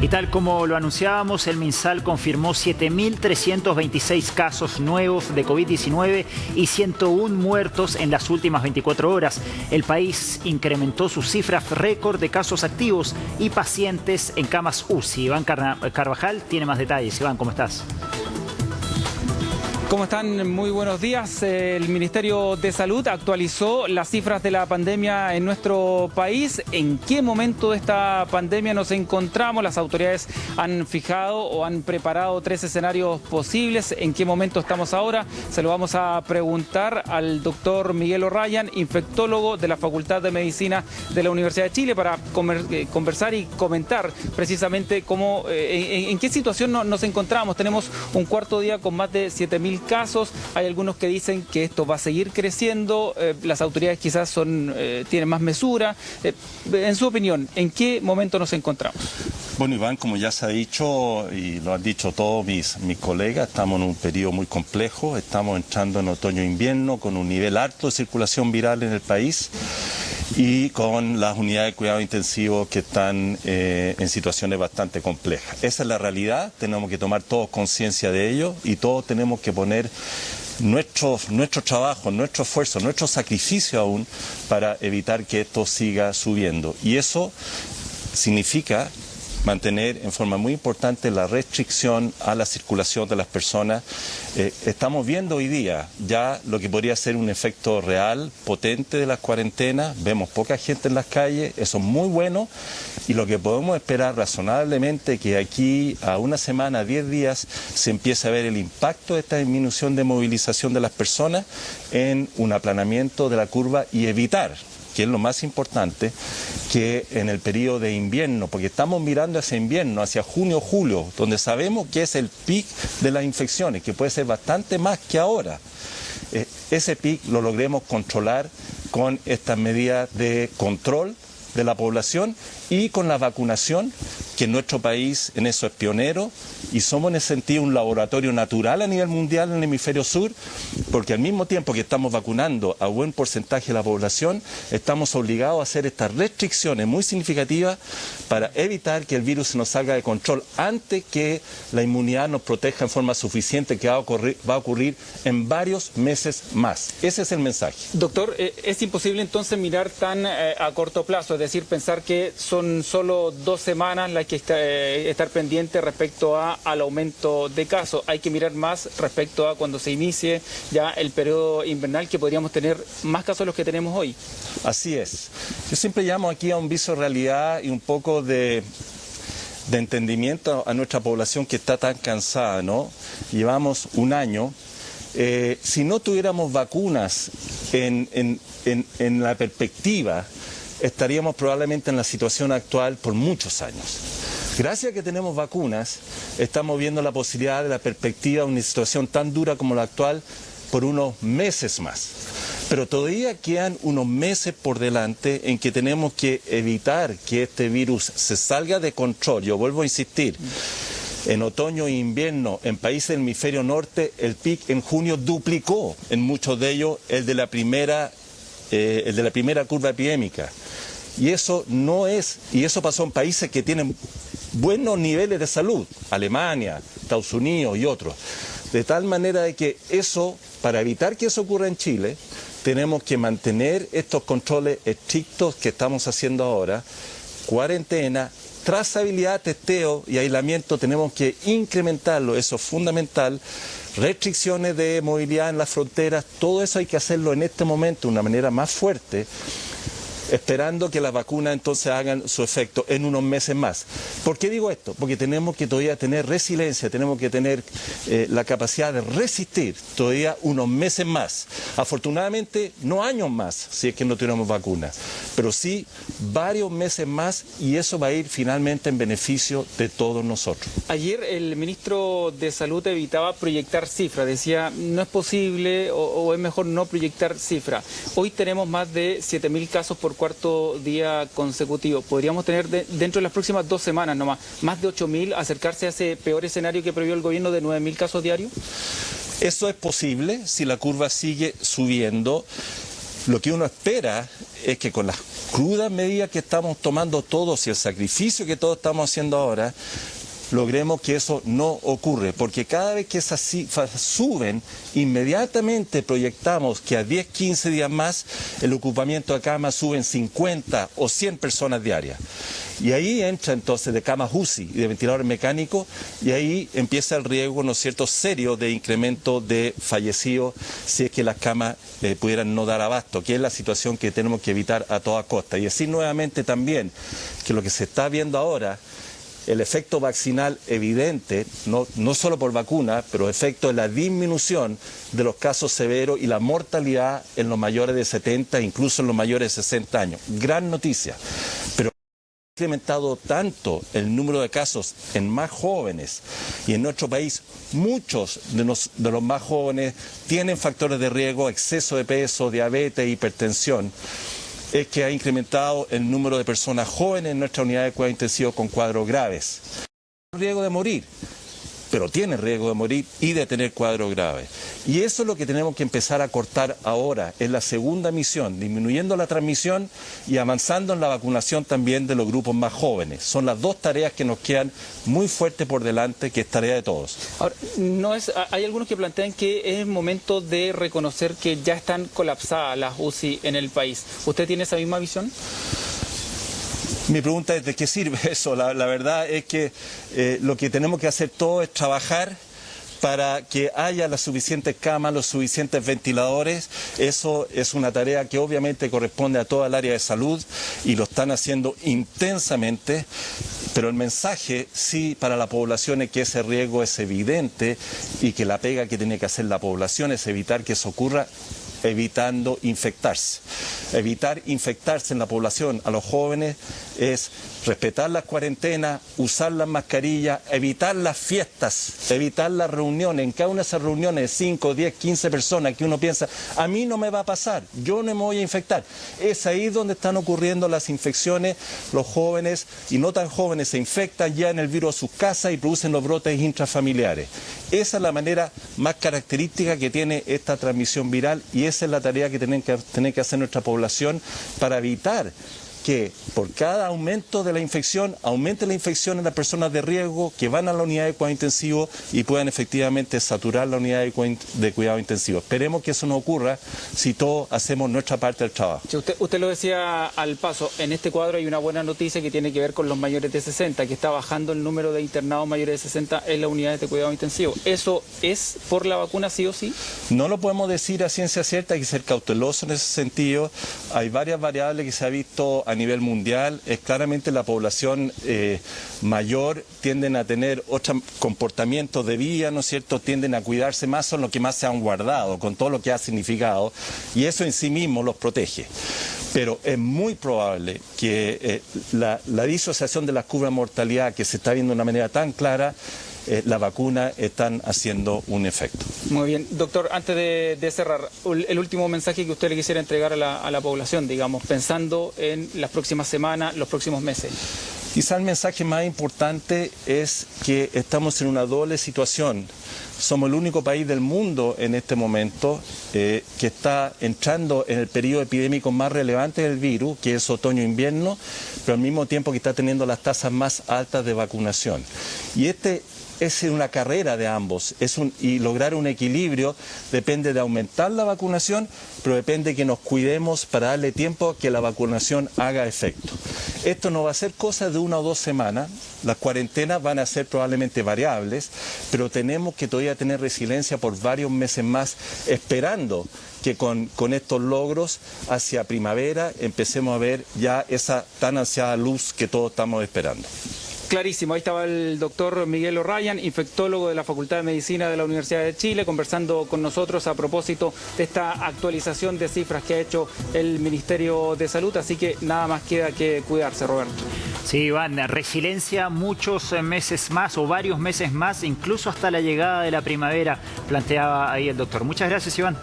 Y tal como lo anunciábamos, el MinSal confirmó 7.326 casos nuevos de COVID-19 y 101 muertos en las últimas 24 horas. El país incrementó sus cifras récord de casos activos y pacientes en camas UCI. Iván Carvajal tiene más detalles. Iván, ¿cómo estás? ¿Cómo están? Muy buenos días. El Ministerio de Salud actualizó las cifras de la pandemia en nuestro país. ¿En qué momento de esta pandemia nos encontramos? Las autoridades han fijado o han preparado 3 escenarios posibles. ¿En qué momento estamos ahora? Se lo vamos a preguntar al doctor Miguel O'Ryan, infectólogo de la Facultad de Medicina de la Universidad de Chile, para conversar y comentar precisamente cómo, en qué situación nos encontramos. Tenemos un cuarto día con más de 7.000 casos. Hay algunos que dicen que esto va a seguir creciendo. Las autoridades quizás tienen más mesura. En su opinión, ¿en qué momento nos encontramos? Bueno, Iván, como ya se ha dicho y lo han dicho todos mis colegas, estamos en un periodo muy complejo. Estamos entrando en otoño-invierno con un nivel alto de circulación viral en el país y con las unidades de cuidado intensivo que están en situaciones bastante complejas. Esa es la realidad, tenemos que tomar todos conciencia de ello y todos tenemos que poner nuestro trabajo, nuestro esfuerzo, nuestro sacrificio aún para evitar que esto siga subiendo. Y eso significa mantener en forma muy importante la restricción a la circulación de las personas. Estamos viendo hoy día ya lo que podría ser un efecto real, potente de las cuarentenas. Vemos poca gente en las calles, eso es muy bueno. Y lo que podemos esperar razonablemente que aquí a una semana, 10 días, se empiece a ver el impacto de esta disminución de movilización de las personas en un aplanamiento de la curva y evitar, que es lo más importante, que en el periodo de invierno, porque estamos mirando hacia invierno, hacia junio, julio, donde sabemos que es el pic de las infecciones, que puede ser bastante más que ahora. Ese pic lo logremos controlar con estas medidas de control de la población y con la vacunación, que en nuestro país en eso es pionero y somos en ese sentido un laboratorio natural a nivel mundial en el hemisferio sur, porque al mismo tiempo que estamos vacunando a buen porcentaje de la población, estamos obligados a hacer estas restricciones muy significativas para evitar que el virus se nos salga de control antes que la inmunidad nos proteja en forma suficiente, que va a ocurrir en varios meses más. Ese es el mensaje. Doctor, es imposible entonces mirar tan a corto plazo, es decir, pensar que son solo 2 semanas las que estar pendiente respecto al aumento de casos. Hay que mirar más respecto a cuando se inicie ya el periodo invernal, que podríamos tener más casos de los que tenemos hoy. Así es. Yo siempre llamo aquí a un viso de realidad y un poco de entendimiento a nuestra población que está tan cansada, ¿no? Llevamos un año. Si no tuviéramos vacunas en la perspectiva, estaríamos probablemente en la situación actual por muchos años. Gracias a que tenemos vacunas, estamos viendo la posibilidad de la perspectiva de una situación tan dura como la actual por unos meses más. Pero todavía quedan unos meses por delante en que tenemos que evitar que este virus se salga de control. Yo vuelvo a insistir. En otoño e invierno, en países del hemisferio norte, el pic en junio duplicó en muchos de ellos el de la primera curva epidémica. Y eso pasó en países que tienen buenos niveles de salud, Alemania, Estados Unidos y otros. De tal manera de que eso, para evitar que eso ocurra en Chile, tenemos que mantener estos controles estrictos que estamos haciendo ahora, cuarentena, trazabilidad, testeo y aislamiento, tenemos que incrementarlo, eso es fundamental. Restricciones de movilidad en las fronteras, todo eso hay que hacerlo en este momento de una manera más fuerte, esperando que las vacunas entonces hagan su efecto en unos meses más. ¿Por qué digo esto? Porque tenemos que todavía tener resiliencia, tenemos que tener la capacidad de resistir todavía unos meses más. Afortunadamente, no años más, si es que no tenemos vacunas, pero sí varios meses más, y eso va a ir finalmente en beneficio de todos nosotros. Ayer el ministro de Salud evitaba proyectar cifras, decía no es posible o es mejor no proyectar cifras. Hoy tenemos más de 7.000 casos por cuarto día consecutivo. Podríamos tener dentro de las próximas 2 semanas nomás más de 8.000, acercarse a ese peor escenario que previó el gobierno de 9.000 casos diarios. Eso es posible si la curva sigue subiendo. Lo que uno espera es que con las crudas medidas que estamos tomando todos y el sacrificio que todos estamos haciendo ahora, logremos que eso no ocurre, porque cada vez que esas cifras suben, inmediatamente proyectamos que a 10, 15 días más el ocupamiento de camas suben 50 o 100 personas diarias. Y ahí entra entonces de camas UCI y de ventiladores mecánicos, y ahí empieza el riesgo, ¿no es cierto?, serio de incremento de fallecidos si es que las camas pudieran no dar abasto, que es la situación que tenemos que evitar a toda costa. Y decir nuevamente también que lo que se está viendo ahora, el efecto vaccinal evidente, no solo por vacuna, pero efecto en la disminución de los casos severos y la mortalidad en los mayores de 70, incluso en los mayores de 60 años. Gran noticia. Pero ha incrementado tanto el número de casos en más jóvenes, y en nuestro país muchos de los más jóvenes tienen factores de riesgo, exceso de peso, diabetes, hipertensión, es que ha incrementado el número de personas jóvenes en nuestra unidad de cuidados intensivos con cuadros graves. Riesgo de morir, pero tiene riesgo de morir y de tener cuadros graves. Y eso es lo que tenemos que empezar a cortar ahora, es la segunda misión, disminuyendo la transmisión y avanzando en la vacunación también de los grupos más jóvenes. Son las dos tareas que nos quedan muy fuertes por delante, que es tarea de todos. Ahora, hay algunos que plantean que es el momento de reconocer que ya están colapsadas las UCI en el país. ¿Usted tiene esa misma visión? Mi pregunta es, ¿de qué sirve eso? La verdad es que lo que tenemos que hacer todos es trabajar para que haya las suficientes camas, los suficientes ventiladores. Eso es una tarea que obviamente corresponde a toda el área de salud y lo están haciendo intensamente, pero el mensaje sí para la población es que ese riesgo es evidente y que la pega que tiene que hacer la población es evitar que eso ocurra, evitando infectarse. Evitar infectarse en la población a los jóvenes es respetar las cuarentenas, usar las mascarillas, evitar las fiestas, evitar las reuniones. En cada una de esas reuniones de 5, 10, 15 personas que uno piensa, a mí no me va a pasar, yo no me voy a infectar. Es ahí donde están ocurriendo las infecciones. Los jóvenes y no tan jóvenes se infectan ya en el virus a sus casas y producen los brotes intrafamiliares. Esa es la manera más característica que tiene esta transmisión viral, y esa es la tarea que tiene que hacer nuestra población para evitar que por cada aumento de la infección, aumente la infección en las personas de riesgo que van a la unidad de cuidado intensivo y puedan efectivamente saturar la unidad de cuidado intensivo. Esperemos que eso no ocurra si todos hacemos nuestra parte del trabajo. Sí, usted lo decía al paso, en este cuadro hay una buena noticia que tiene que ver con los mayores de 60, que está bajando el número de internados mayores de 60 en las unidades de cuidado intensivo. ¿Eso es por la vacuna sí o sí? No lo podemos decir a ciencia cierta, hay que ser cauteloso en ese sentido. Hay varias variables que se ha visto a nivel mundial. Es claramente la población mayor tienden a tener otros comportamientos de vida, ¿no es cierto? Tienden a cuidarse más, son los que más se han guardado, con todo lo que ha significado, y eso en sí mismo los protege. Pero es muy probable que la disociación de las curvas de mortalidad que se está viendo de una manera tan clara, la vacuna están haciendo un efecto. Muy bien. Doctor, antes de cerrar, el último mensaje que usted le quisiera entregar a la población, digamos, pensando en las próximas semanas, los próximos meses. Quizá el mensaje más importante es que estamos en una doble situación. Somos el único país del mundo en este momento que está entrando en el periodo epidémico más relevante del virus, que es otoño-invierno, pero al mismo tiempo que está teniendo las tasas más altas de vacunación. Y es una carrera de ambos, y lograr un equilibrio depende de aumentar la vacunación, pero depende de que nos cuidemos para darle tiempo a que la vacunación haga efecto. Esto no va a ser cosa de 1 o 2 semanas, las cuarentenas van a ser probablemente variables, pero tenemos que todavía tener resiliencia por varios meses más, esperando que con estos logros hacia primavera empecemos a ver ya esa tan ansiada luz que todos estamos esperando. Clarísimo, ahí estaba el doctor Miguel O'Ryan, infectólogo de la Facultad de Medicina de la Universidad de Chile, conversando con nosotros a propósito de esta actualización de cifras que ha hecho el Ministerio de Salud, así que nada más queda que cuidarse, Roberto. Sí, Iván, resiliencia muchos meses más o varios meses más, incluso hasta la llegada de la primavera, planteaba ahí el doctor. Muchas gracias, Iván.